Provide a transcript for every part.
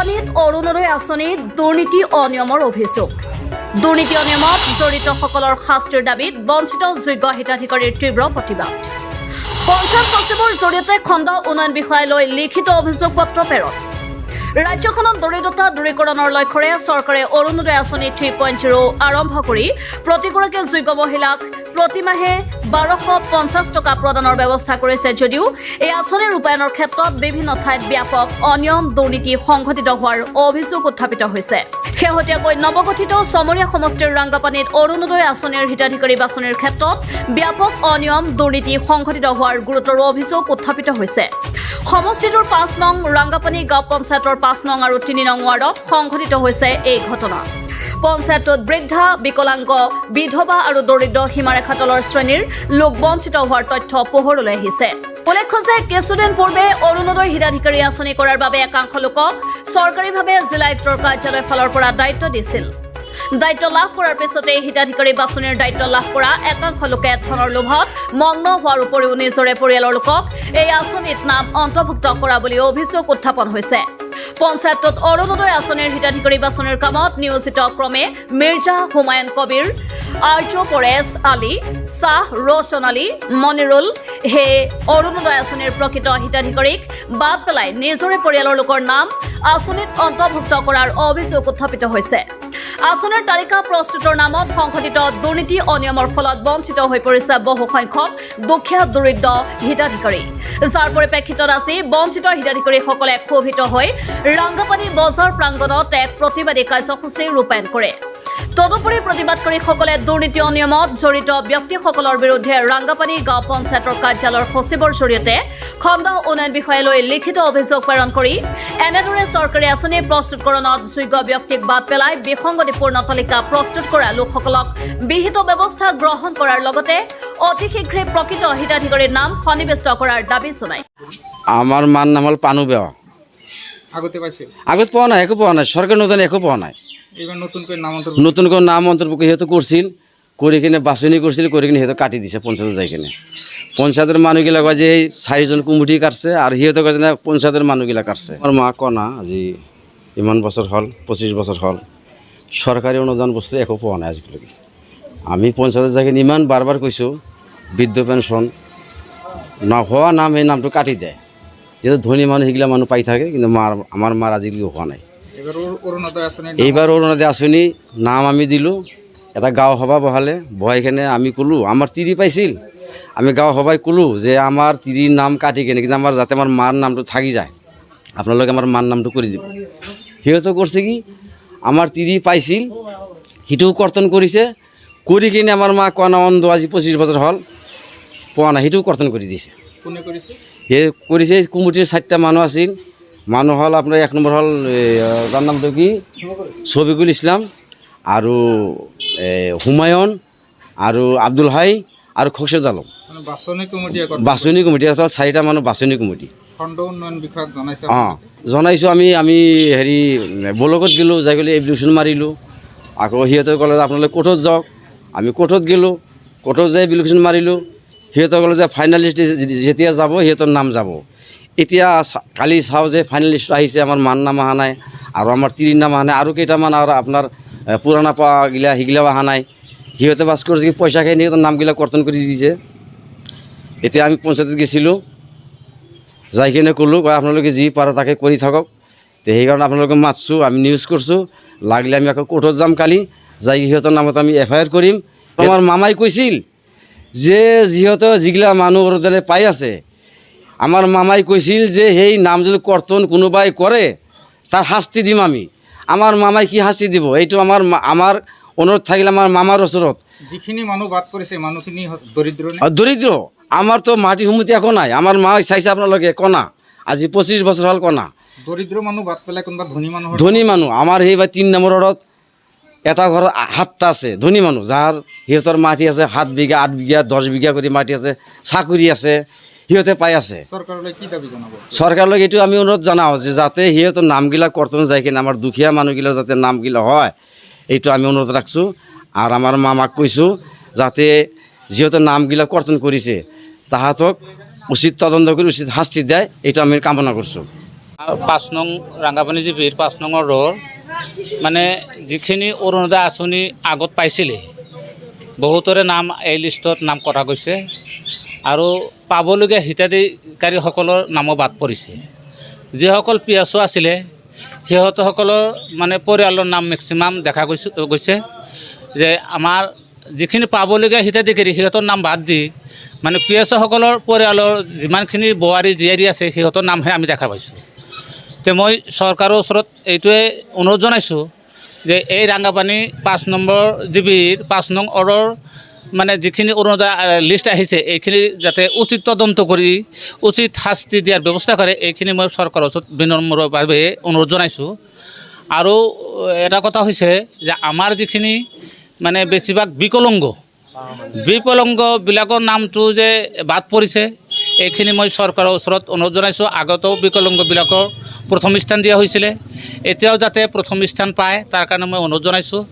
ৰাংগাপানীত অৰুণোদয় আঁচনিত দুৰ্নীতি অনিয়মৰ অভিযোগ। দুৰ্নীতি অনিয়মত জড়িতসকলৰ শাস্তিৰ দাবীত বঞ্চিত যোগ্য হিতাধিকাৰীৰ তীব্ৰ প্ৰতিবাদ। পঞ্চায়ত সচিবৰ জৰিয়তে খণ্ড উন্নয়ন বিষয়ালৈ লিখিত অভিযোগ পত্ৰ প্ৰেৰণ। ৰাজ্যখনত দৰিদ্ৰতা দূৰীকৰণৰ লক্ষ্যৰে চৰকাৰে অৰুণোদয় আঁচনি 3.0 আৰম্ভ কৰি প্ৰতিগৰাকী যোগ্য মহিলাক প্ৰতিমাহে 1250 টকা প্ৰদানৰ ব্যৱস্থা কৰিছে যদিও এই আঁচনি ৰূপায়ণৰ ক্ষেত্ৰত বিভিন্ন ঠাইত ব্যাপক অনিয়ম দুৰ্নীতি সংঘটিত হোৱাৰ অভিযোগ উত্থাপিত হৈছে। শেহতীয়াকৈ নৱগঠিত চমৰীয়া সমষ্টিৰ ৰাংগাপানীত অৰুণোদয় আঁচনিৰ হিতাধিকাৰী বাছনিৰ ক্ষেত্ৰত ব্যাপক অনিয়ম দুৰ্নীতি সংঘটিত হোৱাৰ গুৰুতৰ অভিযোগ উত্থাপিত হৈছে। সমষ্টিটোৰ 5 নং ৰাংগাপানী গাঁও পঞ্চায়তৰ 5 নং আৰু 3 নং ৱাৰ্ডত সংঘটিত হৈছে এই ঘটনা। পঞ্চায়তত বৃদ্ধা, বিকলাংগ, বিধৱা আৰু দৰিদ্ৰ সীমাৰেখা তলৰ শ্ৰেণীৰ লোক বঞ্চিত হোৱাৰ তথ্য পোহৰলৈ আহিছে। উল্লেখ্য যে কিছুদিন পূৰ্বে অৰুণোদয় হিতাধিকাৰী আঁচনি কৰাৰ বাবে একাংশ লোকক চৰকাৰীভাৱে জিলা আয়ুক্তৰ কাৰ্যালয়ৰ ফালৰ পৰা দায়িত্ব দিছিল। দায়িত্ব লাভ কৰাৰ পিছতে হিতাধিকাৰী বাছনিৰ দায়িত্ব লাভ কৰা একাংশ লোকে ধনৰ লোভত মগ্ন হোৱাৰ উপৰিও নিজৰে পৰিয়ালৰ লোকক এই আঁচনিত নাম অন্তৰ্ভুক্ত কৰা বুলি অভিযোগ উত্থাপন হৈছে। পঞ্চায়তত অৰুণোদয় আঁচনিৰ হিতাধিকাৰী বাছনিৰ কামত নিয়োজিত ক্ৰমে মিৰ্জা, হুমায়ুন কবিৰ, আৰ্য পৰেশ আলী, শ্বাহ ৰোশন আলী, মনিৰুল হে অৰুণোদয় আঁচনিৰ প্ৰকৃত হিতাধিকাৰীক বাদ পেলাই নিজৰে পৰিয়ালৰ লোকৰ নাম আঁচনিত অন্তৰ্ভুক্ত কৰাৰ অভিযোগ উত্থাপিত হৈছে। আঁচনিৰ তালিকা প্ৰস্তুতৰ নামত সংঘটিত দুৰ্নীতি অনিয়মৰ ফলত বঞ্চিত হৈ পৰিছে বহু সংখ্যক দুখীয়া দৰিদ্ৰ হিতাধিকাৰী, যাৰ পৰিপ্ৰেক্ষিতত আজি বঞ্চিত হিতাধিকাৰীসকলে ক্ষোভিত হৈ ৰাংগাপানী বজাৰ প্ৰাংগণত এক প্ৰতিবাদী কাৰ্যসূচী ৰূপায়ণ কৰে। তদুপৰি প্ৰতিবাদকাৰীসকলে দুৰ্নীতি অনিয়মত জড়িত ব্যক্তিসকলৰ বিৰুদ্ধে ৰাংগাপানী গাঁও পঞ্চায়তৰ কাৰ্যালয়ৰ সচিবৰ জৰিয়তে খণ্ড উন্নয়ন বিষয়ালৈ লিখিত অভিযোগ প্ৰেৰণ কৰি এনেদৰে চৰকাৰী আঁচনি প্ৰস্তুতকৰণত যোগ্য ব্যক্তিক বাদ পেলাই বিসংগতিপূৰ্ণ তালিকা প্ৰস্তুত কৰা লোকসকলক বিহিত ব্যৱস্থা গ্ৰহণ কৰাৰ লগতে অতি শীঘ্ৰে প্ৰকৃত হিতাধিকাৰীৰ নাম সন্নিৱিষ্ট কৰাৰ দাবী জনায়। আমার মার নাম হল পানু বেওয়া। আগত পাওয়া নাই, একো পাওয়া নাই, সরকার নতুন একো পাওয়া নাই। নতুন করে নাম অন্তর্ভুক্ত সিহঁতে করছিল, করে কিনে বাছনি করছিল, করে কিনে সিহঁতে কাটি দিছে পঞ্চায়েত যাই কিনে। পঞ্চায়েতের মানুহগিলা কয় যে এই 4জন কুমুটি কাটছে আর সিহঁতে কয় যে না পঞ্চায়েতের মানুহগিলা কাটছে। আমার মা কনা আজি ইমান বছর হল, 25 বছর হল, সরকারি অনুদান বস্তু একো পাওয়া নাই আজিলৈকে। আমি পঞ্চায়েতের যাই কিনে ইমান বারবার কৈছোঁ বৃদ্ধ পেনশন না হওয়া নাম এই নামটো কাটি দেয়, যেহেতু ধনী মানুহ সেইগিলা মানুহ পাই থাকে, কিন্তু আমার মার আজিলৈকে হোৱা নাই। এইবাৰ অৰুণোদয় আঁচনি নাম আমি দিলোঁ, এটা গাঁও সভা বহালে, বহাই কিনে আমি ক'লোঁ আমাৰ তিৰি পাইছিল, আমি গাঁও সভাই ক'লোঁ যে আমাৰ তিৰিৰ নাম কাটি কিনে কিন্তু আমাৰ যাতে আমাৰ মাৰ নামটো থাকি যায়, আপোনালোকে আমাৰ মাৰ নামটো কৰি দিব। সিহঁতে কৰিছে কি আমাৰ তিৰি পাইছিল সিটোও কৰ্তন কৰিছে, কৰি কিনে আমাৰ মা কনা অন্ধ আজি 25 বছৰ হ'ল পোৱা নাই, সেইটোও কৰ্তন কৰি দিছে। সেই কৰিছে কুমুটিৰ 4টা মানুহ আছিল, মানুহ হ'ল আপোনাৰ 1 নম্বৰ হ'ল তাৰ নামটো কি শফিকুল ইছলাম আৰু হুমায়ুন আৰু আব্দুল হাই আৰু খোকসেদ আলম। বাছনি কমিটি অৰ্থাৎ 4টা মানুহ বাছনি কমিটি। জনাইছোঁ আমি হেৰি ব্লকত গ'লোঁ, যাই গ'লে এপ্লিকেশ্যন মাৰিলোঁ। আকৌ সিহঁতে ক'লে যে আপোনালোকে কোৰ্টত যাওক, আমি কোৰ্টত গ'লোঁ, কোৰ্টত যাই এপ্লিকেশ্যন মাৰিলোঁ। সিহঁতে ক'লে যে ফাইনেলিষ্ট যেতিয়া যাব সিহঁতৰ নাম যাব। এতিয়া কালি চাওঁ যে ফাইনেলিষ্ট আহিছে, আমাৰ মাৰ নাম অহা নাই আৰু আমাৰ তিৰিৰ নাম অহা নাই, আৰু কেইটামান আৰু আপোনাৰ পুৰণা পাগিলা সিগিলাও অহা নাই। সিহঁতে বাছ কৰিছে কি পইচাখিনি সিহঁতৰ নামগিলা কৰ্তন কৰি দিছে। এতিয়া আমি পঞ্চায়তত গৈছিলোঁ, যাই কিনে ক'লোঁ আপোনালোকে যি পাৰে তাকে কৰি থাকক, তো সেইকাৰণে আপোনালোকে মাতছোঁ, আমি নিউজ কৰিছোঁ, লাগিলে আমি আকৌ কোৰ্টত যাম কালি, যাই সিহঁতৰ নামত আমি FIR কৰিম। আমাৰ মামাই কৈছিল যে যিগিলা মানুহ অৰুণোদয় পাই আছে, আমার মামাই কৈছিল যে সেই নাম যদি কর্তন কোনোবাই করে তার শাস্তি দিম আমি। আমার মামাই কি শাস্তি দিব এইটো আমার অনুরোধ থাকিলে আমার মামার ওচৰত। যিখিনি মানুহ বাদ পৰিছে মানুহখিনি দৰিদ্ৰ নে? দৰিদ্ৰ। আমাৰ তো মাটি সমিতি একো নাই, আমাৰ মা চাইছে আপোনালোকে কণা, আজি 25 বছৰ হ'ল কণা। দৰিদ্ৰ মানুহ বাদ পেলাই কোনোবা ধনী মানুহ? ধনী মানুহ আমাৰ সেইবাৰ 3 নম্বৰ ৱাৰ্ডত এটা ঘৰত 7টা আছে ধনী মানুহ, যাৰ সিহঁতৰ মাটি আছে 7 বিঘা 8 বিঘা 10 বিঘা কৰি মাটি আছে, চাকৰি আছে, সিহঁতে পাই আছে। চৰকাৰলৈ কি দাবী জনাব? চৰকাৰলৈ এইটো আমি অনুৰোধ জনাওঁ যে যাতে সিহঁতৰ নামগিলা কৰ্তন যায় কিনে আমাৰ দুখীয়া মানুহগিলা যাতে নামগিলা হয়, এইটো আমি অনুৰোধ ৰাখছোঁ। আৰু আমাৰ মামাক কৈছোঁ যাতে যিহেতু নামগিলা কৰ্তন কৰিছে তাহাঁতক উচিত তদন্ত কৰি উচিত শাস্তি দিয়ে, এইটো আমি কামনা কৰিছোঁ। 5 নং ৰাংগাপানী জিপিৰ 5 নং ৱাৰ্ডৰ মানে যিখিনি অৰুণোদয় আঁচনি আগত পাইছিলে বহুতৰে নাম এই লিষ্টত নাম কৰা গৈছে আৰু পাবলগীয়া হিতাধিকাৰীসকলৰ নামো বাদ পৰিছে। যিসকল পিএছঅ' আছিলে সিহঁতসকলৰ মানে পৰিয়ালৰ নাম মেক্সিমাম দেখা গৈছে যে আমাৰ যিখিনি পাবলগীয়া হিতাধিকাৰী সিহঁতৰ নাম বাদ দি মানে পিএছঅ'সকলৰ পৰিয়ালৰ যিমানখিনি বোৱাৰী জীয়াৰী আছে সিহঁতৰ নামহে আমি দেখা পাইছোঁ। তে মই চৰকাৰৰ ওচৰত এইটোৱে অনুৰোধ জনাইছোঁ যে এই ৰাংগাপানী 5 নম্বৰ জিবিৰ 5 নং ৱাৰ্ডৰ মানে যিখিনি অৰুণোদয় লিষ্ট আহিছে এইখিনি যাতে উচিত তদন্ত কৰি উচিত শাস্তি দিয়াৰ ব্যৱস্থা কৰে এইখিনি মই চৰকাৰৰ ওচৰত বিনম্ৰভাৱে অনুৰোধ জনাইছোঁ। আৰু এটা কথা হৈছে যে আমাৰ যিখিনি মানে বেছিভাগ বিকলাংগবিলাকৰ নামটো যে বাদ পৰিছে এইখিনি মই চৰকাৰৰ ওচৰত অনুৰোধ জনাইছোঁ। আগতেও বিকলাংগবিলাকৰ প্ৰথম স্থান দিয়া হৈছিলে, এতিয়াও যাতে প্ৰথম স্থান পায় তাৰ কাৰণে মই অনুৰোধ জনাইছোঁ।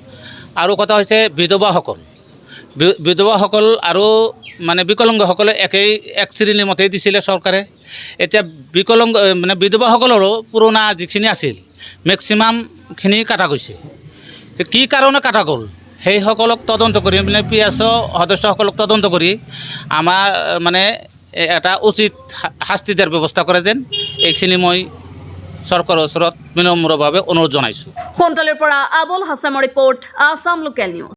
আৰু কথা হৈছে বিধৱাসকল আৰু মানে বিকলাংগসকলে এক শ্ৰেণীৰ মতেই দিছিলে চৰকাৰে। এতিয়া মানে বিধৱাসকলৰো পুৰণা যিখিনি আছিল মেক্সিমামখিনি কাটা গৈছে। কি কাৰণে কাটা গ'ল সেইসকলক তদন্ত কৰি মানে পিএছঅ' সদস্যসকলক তদন্ত কৰি আমাৰ মানে এটা উচিত শাস্তি দিয়াৰ ব্যৱস্থা কৰে যেন এইখিনি মই চৰকাৰৰ ওচৰত বিনম্ৰভাৱে অনুৰোধ জনাইছোঁ। সন্তালৰ পৰা আবুল হাছামৰ ৰিপৰ্ট, আছাম লোকেল নিউজ।